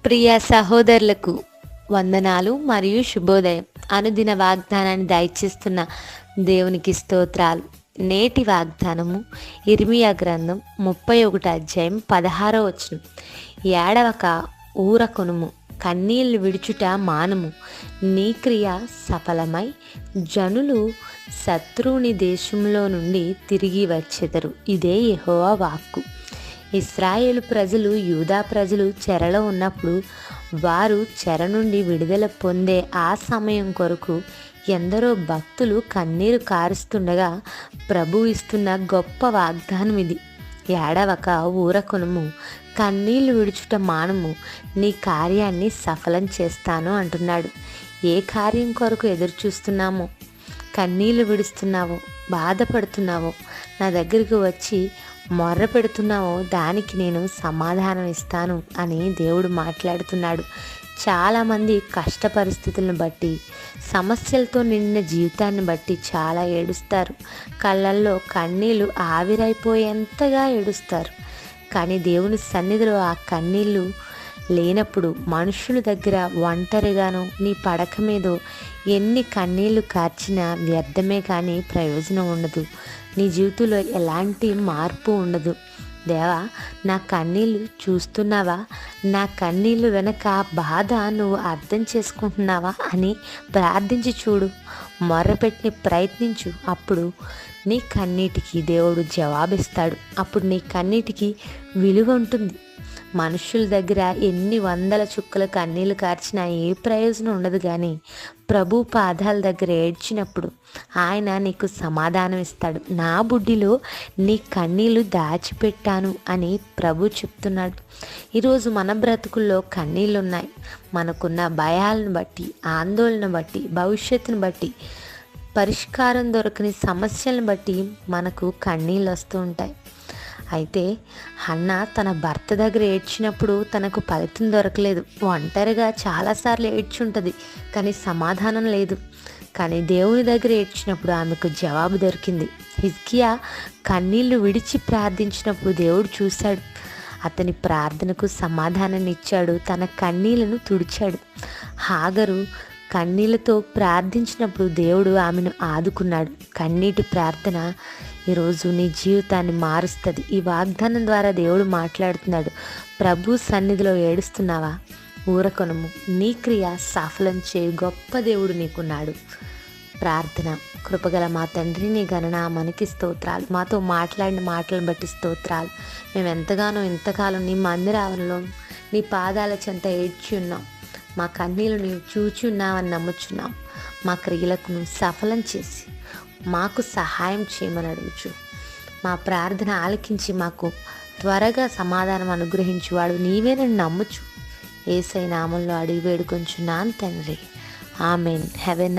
ప్రియ సహోదరులకు వందనాలు మరియు శుభోదయం. అనుదిన వాగ్దానాన్ని దయచేస్తున్న దేవునికి స్తోత్రాలు. నేటి వాగ్దానము ఇర్మియా గ్రంథం 31 అధ్యాయం 16వ వచనం. ఏడవక ఊరకొనుము, కన్నీళ్లు విడుచుట మానము, నీ క్రియ సఫలమై జనులు శత్రువుని దేశంలో నుండి తిరిగి వచ్చెదరు. ఇదే యెహోవా వాక్కు. ఇశ్రాయేలు ప్రజలు, యూదా ప్రజలు చెరలో ఉన్నప్పుడు వారు చెర నుండి విడుదల పొందే ఆ సమయం కొరకు ఎందరో భక్తులు కన్నీరు కారుస్తుండగా ప్రభు ఇస్తున్న గొప్ప వాగ్దానం ఇది. ఏడవక ఊరకొనుము, కన్నీళ్లు విడుచుట మానము, నీ కార్యాన్ని సఫలం చేస్తాను అంటున్నాడు. ఏ కార్యం కొరకు ఎదురు చూస్తున్నామో, కన్నీళ్లు విడుస్తున్నావో, బాధపడుతున్నావో, నా దగ్గరికి వచ్చి మొర్ర పెడుతున్నావో దానికి నేను సమాధానం ఇస్తాను అని దేవుడు మాట్లాడుతున్నాడు. చాలామంది కష్ట పరిస్థితులను బట్టి, సమస్యలతో నిండిన జీవితాన్ని బట్టి చాలా ఏడుస్తారు. కళ్ళల్లో కన్నీళ్ళు ఆవిరైపోయేంతగా ఏడుస్తారు. కానీ దేవుని సన్నిధిలో ఆ కన్నీళ్ళు లేనప్పుడు, మనుషుల దగ్గర ఒంటరిగానో నీ పడక మీదో ఎన్ని కన్నీళ్లు కార్చినా వ్యర్థమే కానీ ప్రయోజనం ఉండదు. నీ జీవితంలో ఎలాంటి మార్పు ఉండదు. దేవా, నా కన్నీళ్ళు చూస్తున్నావా? నా కన్నీళ్ళు వెనక బాధ నువ్వు అర్థం చేసుకుంటున్నావా అని ప్రార్థించి చూడు, మొర్రపెట్టి ప్రయత్నించు. అప్పుడు నీ కన్నీటికి దేవుడు జవాబిస్తాడు. అప్పుడు నీ కన్నీటికి విలువ ఉంటుంది. మనుషుల దగ్గర ఎన్ని వందల చుక్కల కన్నీళ్లు కార్చినా ఏ ప్రయోజనం ఉండదు. కానీ ప్రభు పాదాల దగ్గర ఏడ్చినప్పుడు ఆయన నీకు సమాధానం ఇస్తాడు. నా బుడ్డిలో నీ కన్నీళ్లు దాచిపెట్టాను అని ప్రభు చెప్తున్నాడు. ఈరోజు మన బ్రతుకుల్లో కన్నీళ్ళు ఉన్నాయి. మనకున్న భయాలను బట్టి, ఆందోళన బట్టి, భవిష్యత్తును బట్టి, పరిష్కారం దొరకని సమస్యలను బట్టి మనకు కన్నీళ్ళు వస్తూ ఉంటాయి. అయితే హన్న తన భర్త దగ్గర ఏడ్చినప్పుడు తనకు ఫలితం దొరకలేదు. ఒంటరిగా చాలాసార్లు ఏడ్చుంటుంది, కానీ సమాధానం లేదు. కానీ దేవుని దగ్గర ఏడ్చినప్పుడు ఆమెకు జవాబు దొరికింది. హిజ్కియా కన్నీళ్లు విడిచి ప్రార్థించినప్పుడు దేవుడు చూశాడు. అతని ప్రార్థనకు సమాధానాన్ని ఇచ్చాడు. తన కన్నీళ్లను తుడిచాడు. హాగరు కన్నీళ్లతో ప్రార్థించినప్పుడు దేవుడు ఆమెను ఆదుకున్నాడు. కన్నీటి ప్రార్థన ఈరోజు నీ జీవితాన్ని మారుస్తుంది. ఈ వాగ్దానం ద్వారా దేవుడు మాట్లాడుతున్నాడు. ప్రభు సన్నిధిలో ఏడుస్తున్నావా? ఊరకొనము, నీ క్రియ సఫలం చేయు గొప్ప దేవుడు నీకున్నాడు. ప్రార్థన. కృపగల మా తండ్రి, నీ ఘననామానికి స్తోత్రాలు. మాతో మాట్లాడిన మాటలను బట్టి స్తోత్రాలు. మేము ఎంతగానో ఇంతకాలం నీ మందిరావరణలో నీ పాదాల చెంత ఏడ్చి ఉన్నాం. మా కన్నీళ్ళు నీవు చూచి ఉన్నావని నమ్ముచున్నాం. మా క్రియలకు నువ్వు సఫలం చేసి మాకు సహాయం చేయమని అడుగుచు. మా ప్రార్థన ఆలకించి మాకు త్వరగా సమాధానం అనుగ్రహించువాడు నీవేనని నమ్ముచు. యేసయ్య నామములో అడిగి వేడుకొంచున్నాను తండ్రి. ఆమెన్. Have a